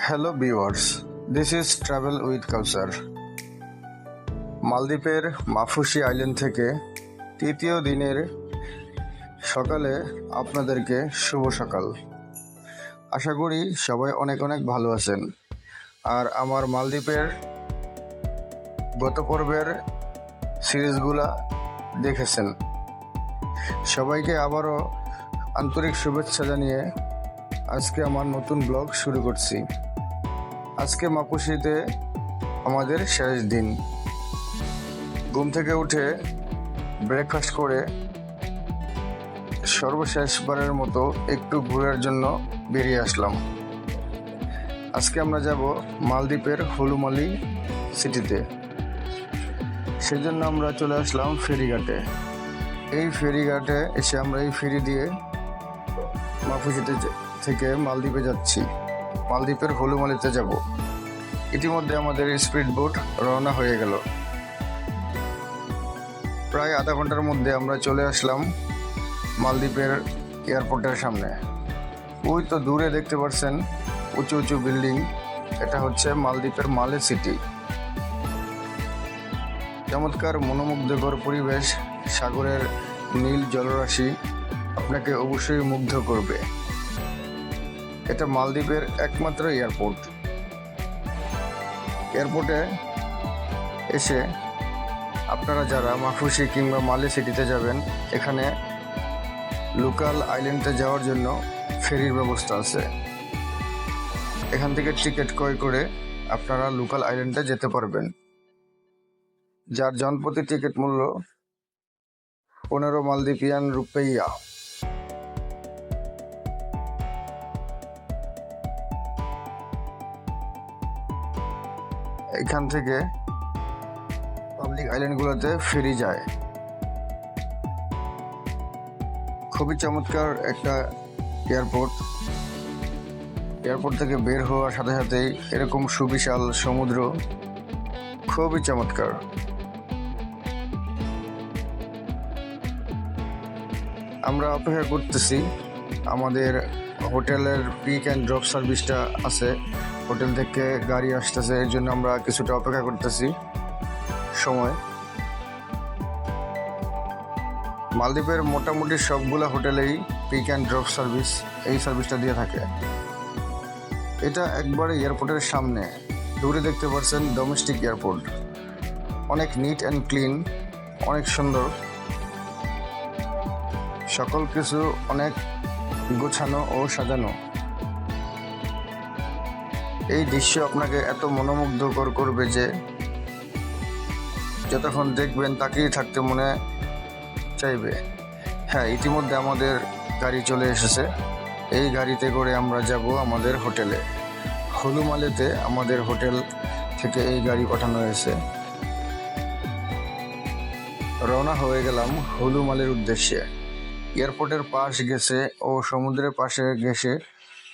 Hello viewers, this is travel with Kawsar. মালদ্বীপের Maafushi island থেকে তৃতীয় দিনের সকালে আপনাদেরকে শুভ সকাল। আশা করি সবাই অনেক অনেক ভালো আছেন। আর আমার মালদ্বীপের গত পর্বের সিরিজগুলা দেখেছেন। সবাইকে আবারও আন্তরিক শুভেচ্ছা জানিয়ে আজকে আমার নতুন ব্লগ শুরু করছি। আজকে মাফুসিতে আমাদের শেষ দিন। ঘুম থেকে উঠে ব্রেকফাস্ট করে সর্বশেষবারের মতো একটু ঘোরার জন্য বেরিয়ে আসলাম। আজকে আমরা যাব মালদ্বীপের হুলুমালি সিটিতে। সেজন্য আমরা চলে আসলাম ফেরিঘাটে। এই ফেরিঘাটে এসে আমরা এই ফেরি দিয়ে মাফুসিতে থেকে মালদ্বীপে যাচ্ছি। মালদ্বীপের হুলুমালিতে যাব। ইতিমধ্যে আমাদের স্পিড বোট রওনা হয়ে গেল। প্রায় আধা ঘন্টার মধ্যে আমরা চলে আসলাম মালদ্বীপের এয়ারপোর্টের সামনে। ওই তো দূরে দেখতে পাচ্ছেন উঁচু উঁচু বিল্ডিং, এটা হচ্ছে মালদ্বীপের মালে সিটি। চমৎকার মনোমুগ্ধকর পরিবেশ, সাগরের নীল জলরাশি আপনাকে অবশ্যই মুগ্ধ করবে। এটা মালদ্বীপের একমাত্র এয়ারপোর্ট। এয়ারপোর্টে এসে আপনারা যারা মাফুসি কিংবা মালে সিটিতে যাবেন, এখানে লোকাল আইল্যান্ডে যাওয়ার জন্য ফেরির ব্যবস্থা আছে। এখান থেকে টিকিট ক্রয় করে আপনারা লোকাল আইল্যান্ডে যেতে পারবেন, যার জনপ্রতি টিকিট মূল্য 15 মালদ্বীপিয়ান রুপিয়া। এখান থেকে পাবলিক আইল্যান্ডগুলোতে ফেরি যায়। খুবই চমৎকার একটা এয়ারপোর্ট। এয়ারপোর্ট থেকে বের হওয়ার সাথে সাথেই এরকম সুবিশাল সমুদ্র, খুবই চমৎকার। আমরা অপেক্ষা করতেছি, আমাদের হোটেলের পিক অ্যান্ড ড্রপ সার্ভিসটা আছে। হোটেল থেকে গাড়ি আসতেছে, এর জন্য আমরা কিছুটা অপেক্ষা করতেছি সময়। মালদ্বীপের মোটামুটি সবগুলো হোটেলেই পিক অ্যান্ড ড্রপ সার্ভিস, এই সার্ভিসটা দিয়ে থাকে। এটা একবারে এয়ারপোর্টের সামনে। দূরে দেখতে পাচ্ছেন ডোমেস্টিক এয়ারপোর্ট। অনেক নিট অ্যান্ড ক্লিন, অনেক সুন্দর, সকল কিছু অনেক গোছানো ও সাজানো। এই দৃশ্য আপনাকে এত মনোমুগ্ধকর করবে যে যতক্ষণ দেখবেন তাকিয়ে থাকতে মনে চাইবে। হ্যাঁ, ইতিমধ্যে আমাদের গাড়ি চলে এসেছে। এই গাড়িতে করে আমরা যাব আমাদের হোটেলে। হুলুমালিতে আমাদের হোটেল থেকে এই গাড়ি পাঠানো হয়েছে। রওনা হয়ে গেলাম হুলুমালির উদ্দেশ্যে। এয়ারপোর্টের পাশ গেছে ও সমুদ্রের পাশে গেছে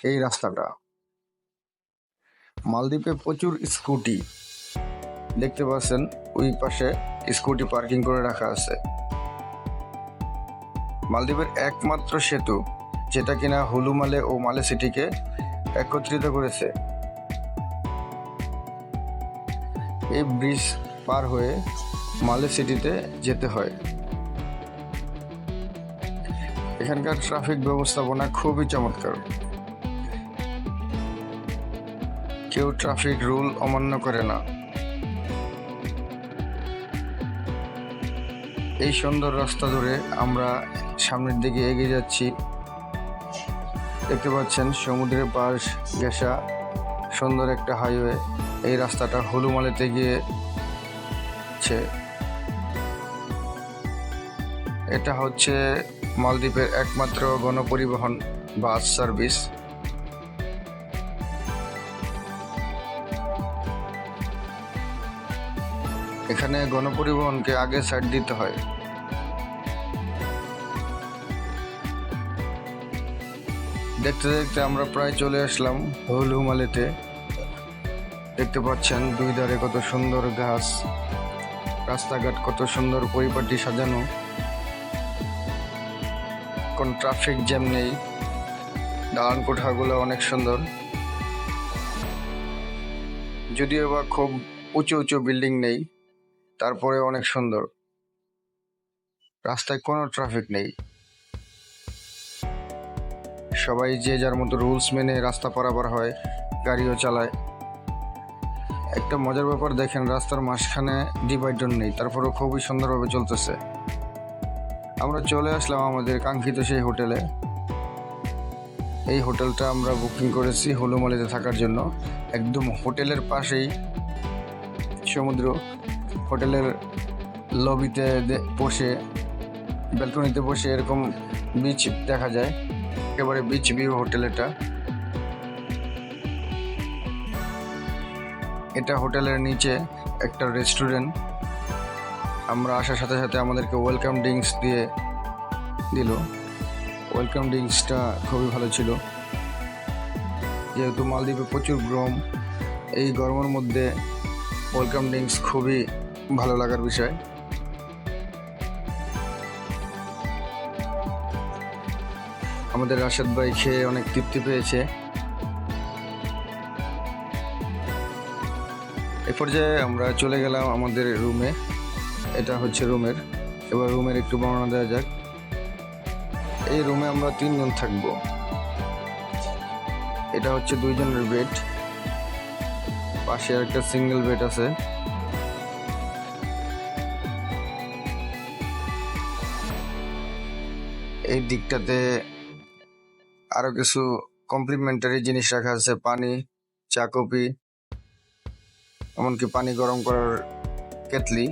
এই রাস্তাটা। মালদ্বীপে প্রচুর স্কুটি দেখতে পাচ্ছেন, ওই পাশে স্কুটি পার্কিং করে রাখা আছে। মালদ্বীপের একমাত্র সেতু যেটা কিনা হুলুমালে ও মালে সিটিকে একত্রিত করেছে। এই ব্রিজ পার হয়ে মালে সিটিতে যেতে হয়। এখানকার ট্রাফিক ব্যবস্থাপনা খুবই চমৎকার। কেউ ট্রাফিক রুল অমান্য করে না। এই সুন্দর রাস্তা ধরে আমরা সামনের দিকে এগিয়ে যাচ্ছি। দেখতে পাচ্ছেন সমুদ্রের পাশ ঘেঁষা সুন্দর একটা হাইওয়ে। এই রাস্তাটা হুলুমালিতে গিয়েছে। এটা হচ্ছে মালদ্বীপের একমাত্র গণপরিবহন বাস সার্ভিস। এখানে গণপরিবহনকে আগে সাইড দিতে হয়। দেখতে দেখতে আমরা প্রায় চলে আসলাম হুলুমালিতে। দেখতে পাচ্ছেন দুই ধারে কত সুন্দর গাছ, রাস্তাঘাট কত সুন্দর পরিপাটি সাজানো, কোন ট্রাফিক জ্যাম নেই। দালান কোঠাগুলো অনেক সুন্দর। যদিও বা খুব উঁচু উঁচু বিল্ডিং নেই, তারপরে অনেক সুন্দর। রাস্তায় কোনো ট্রাফিক নেই, সবাই যে যার মতো রুলস মেনে রাস্তা পারাপার হয়, গাড়িও চালায়। একটা মজার ব্যাপার দেখেন, রাস্তার মাঝখানে ডিভাইডার নেই, তারপরেও খুবই সুন্দরভাবে চলতেছে। আমরা চলে আসলাম আমাদের কাঙ্ক্ষিত সেই হোটেলে। এই হোটেলটা আমরা বুকিং করেছি হুলুমালিতে থাকার জন্য। একদম হোটেলের পাশেই সমুদ্র। হোটেলের লবিতে বসে, ব্যালকনিতে বসে এরকম বিচ দেখা যায়, একেবারে বিচ ভিউ হোটেল। এটা হোটেলের নিচে একটা রেস্টুরেন্ট। আমরা আসার সাথে সাথে আমাদেরকে ওয়েলকাম ড্রিঙ্কস দিয়ে দিল। ওয়েলকাম ড্রিঙ্কসটা খুবই ভালো ছিল। যেহেতু মালদ্বীপে প্রচুর গরম, এই গরমের মধ্যে ওয়েলকাম ড্রিঙ্কস খুবই ভালো লাগার বিষয়। আমাদের রাশেদ ভাই খেয়ে অনেক তৃপ্তি পেয়েছে। এ পর্যায়ে আমরা চলে গেলাম আমাদের রুমে। এটা হচ্ছে রুমের। এবার রুমের একটু বর্ণনা দেওয়া যাক। এই রুমে আমরা 3 জন থাকবো। এটা হচ্ছে 2 জনের বেড, পাশে একটা সিঙ্গেল বেড আছে। এই দিকটাতে আরো কিছু কমপ্লিমেন্টারি জিনিস রাখা আছে, পানি, চা, কফি, এমনকি পানি গরম করার কেটলি।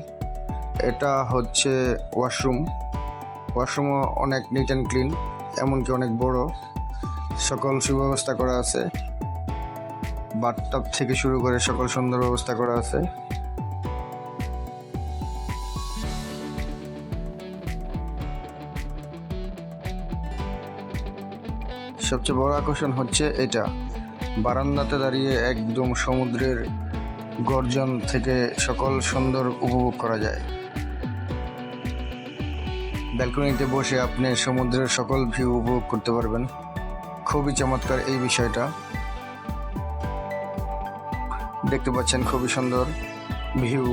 এটা হচ্ছে ওয়াশরুম। ওয়াশরুমও অনেক নিট অ্যান্ড ক্লিন, এমনকি অনেক বড়। সকল সুব্যবস্থা করা আছে, বাথটাব থেকে শুরু করে সকল সুন্দর ব্যবস্থা করা আছে। সবচেয়ে বড় আকর্ষণ হচ্ছে এটা, বারান্দাতে দাঁড়িয়ে একদম সমুদ্রের গর্জন থেকে সকল সুন্দর উপভোগ করা যায়। ব্যালকনিতে বসে আপনি সমুদ্রের সকল ভিউ উপভোগ করতে পারবেন। খুবই চমৎকার এই বিষয়টা। দেখতে পাচ্ছেন খুবই সুন্দর ভিউ।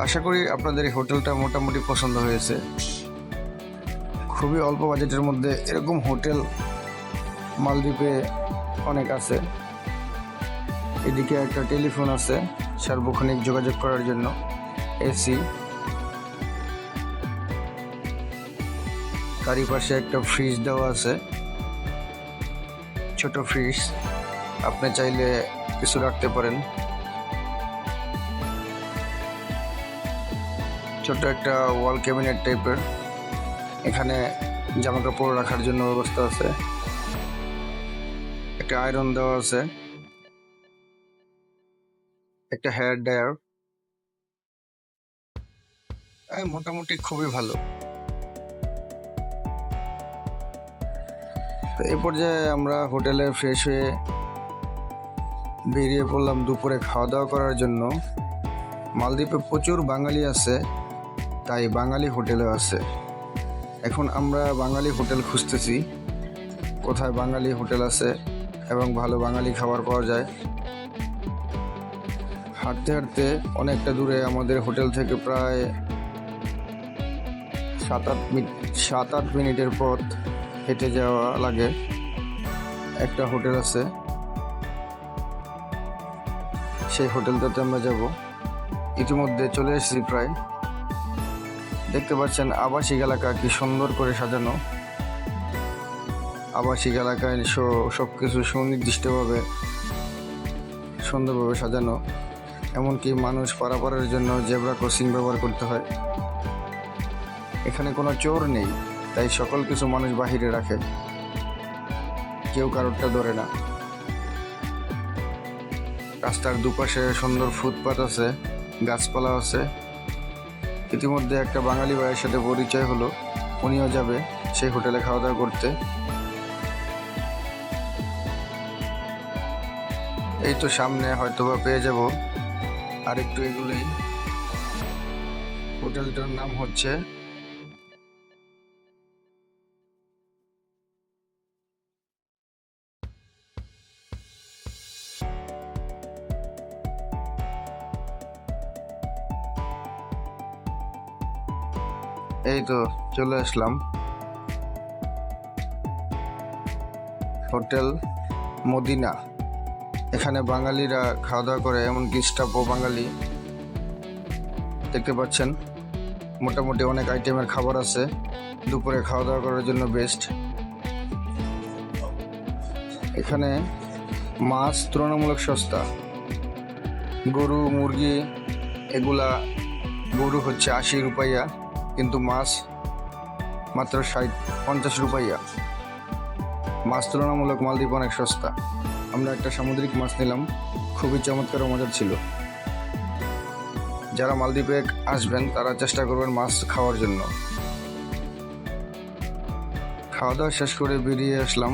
আশা করি আপনাদের এই হোটেলটা মোটামুটি পছন্দ হয়েছে। খুবই অল্প বাজেটের মধ্যে এরকম হোটেল মালদ্বীপে অনেক আছে। এদিকে একটা টেলিফোন আছে সার্বক্ষণিক যোগাযোগ করার জন্য, এসি। তারই পাশে একটা ফ্রিজ দেওয়া আছে, ছোট ফ্রিজ, আপনি চাইলে কিছু রাখতে পারেন। ছোট একটা ওয়াল ক্যাবিনেট টাইপের, এখানে জামা কাপড় রাখার জন্য ব্যবস্থা আছে। একটা আয়রন দেওয়া আছে, একটা হেয়ার ড্রায়ার। মোটামুটি খুবই ভালো। তো এই পর্যায়ে আমরা হোটেলে ফ্রেশ হয়ে বেরিয়ে পড়লাম দুপুরে খাওয়া দাওয়া করার জন্য। মালদ্বীপে প্রচুর বাঙালি আছে, তাই বাঙালি হোটেলও আছে। এখন আমরা বাঙালি হোটেল খুঁজতেছি, কোথায় বাঙালি হোটেল আছে এবং ভালো বাঙালি খাবার পাওয়া যায়। হাঁটতে হাঁটতে অনেকটা দূরে, আমাদের হোটেল থেকে প্রায় 7-8 মিনিটের পথ হেঁটে যাওয়া লাগে। একটা হোটেল আছে, সেই হোটেলটাতে আমরা যাব। ইতিমধ্যে চলে এসেছি প্রায়। দেখতে পাচ্ছেন আবাসিক এলাকা কি সুন্দর করে সাজানো। আবাসিক এলাকায় সব কিছু সুনির্দিষ্টভাবে সুন্দরভাবে সাজানো। এমনকি মানুষ পারাপারের জন্য জেব্রা ক্রসিং ব্যবহার করতে হয়। এখানে কোনো চোর নেই, তাই সকল কিছু মানুষ বাহিরে রাখে, কেউ কারোরটা ধরে না। রাস্তার দুপাশে সুন্দর ফুটপাত আছে, গাছপালা আছে। ইতিমধ্যে একটা বাঙালি ভাইয়ের সাথে পরিচয় হলো, উনিও যাবে সেই হোটেলে খাওয়া দাওয়া করতে। এই তো সামনে হয়তোবা পেয়ে যাব, আর একটু এগুলোই। হোটেলটার নাম হচ্ছে এই তো চলে আসলাম হোটেল মদিনা। এখানে বাঙালিরা খাওয়া দাওয়া করে, এমনকি স্টাফও বাঙালি। দেখতে পাচ্ছেন মোটামুটি অনেক আইটেমের খাবার আছে, দুপুরে খাওয়া দাওয়া করার জন্য বেস্ট। এখানে মাছ তুলনামূলক সস্তা। গরু মুরগি এগুলা, গরু হচ্ছে 80 রুপাইয়া, কিন্তু মাছ মাত্র 50 রুপাইয়া। মাছ তুলনামূলক মালদ্বীপ অনেক সস্তা। আমরা একটা সামুদ্রিক মাছ নিলাম, খুবই চমৎকার ও মজার ছিল। যারা মালদ্বীপে আসবেন তারা চেষ্টা করবেন মাছ খাওয়ার জন্য। খাওয়া দাওয়া শেষ করে বেরিয়ে আসলাম,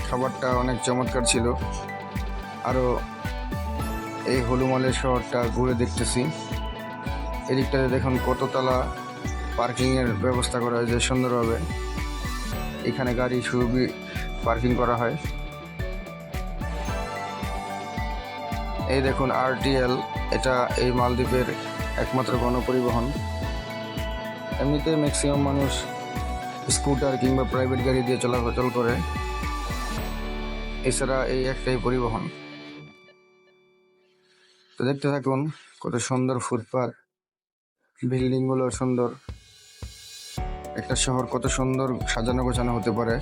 খাবারটা অনেক চমৎকার ছিল। আরও এই হলুমালের শহরটা ঘুরে দেখতেছি। এদিকটাতে দেখুন কততলা পার্কিংয়ের ব্যবস্থা করা হয়েছে সুন্দরভাবে। এখানে গাড়ি খুবই পার্কিং করা হয়। এই দেখুন RTL, এটা এই মালদ্বীপের একমাত্র গণপরিবহন। এমনিতে ম্যাক্সিমাম মানুষ স্কুটার কিংবা প্রাইভেট গাড়ি দিয়ে চলাচল করে, এছাড়া এই একটাই পরিবহন। তো দেখতে থাকুন কত সুন্দর ফুটপাত, বিল্ডিংগুলো সুন্দর। একটা শহর কত সুন্দর সাজানো গোছানো হতে পারে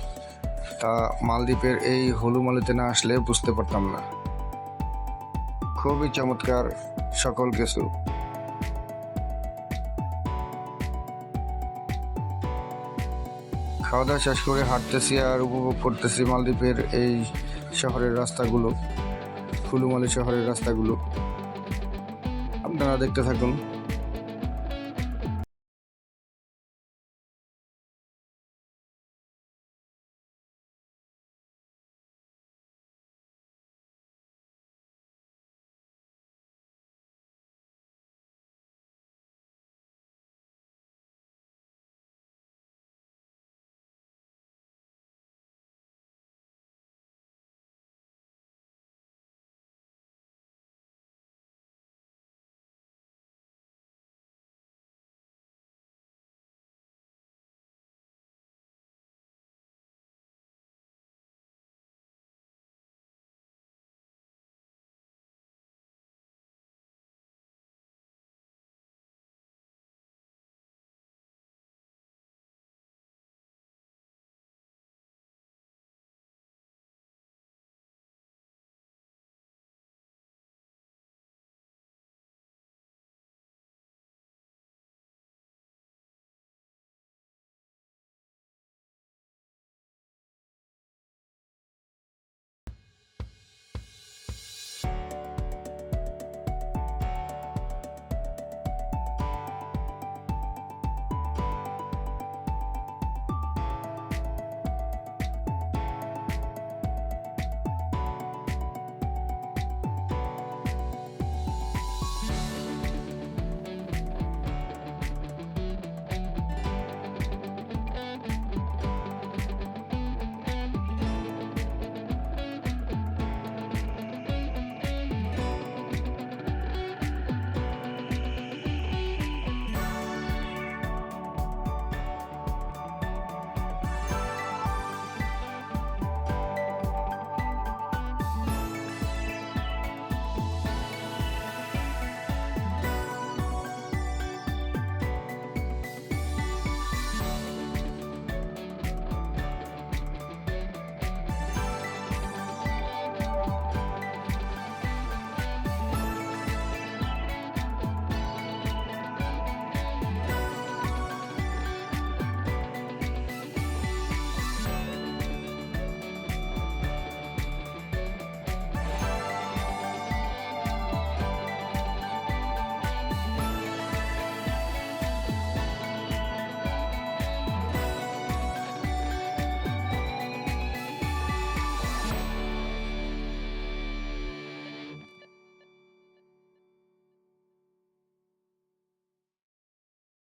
তা মালদ্বীপের এই হলুমালিতে না আসলে বুঝতে পারতাম না। খুবই চমৎকার সকল কিছু। খাওয়া দাওয়া শেষ করে হাঁটতেছি আর উপভোগ করতেছি মালদ্বীপের এই শহরের রাস্তাগুলো, হলুমালি শহরের রাস্তাগুলো। আপনারা দেখতে থাকুন।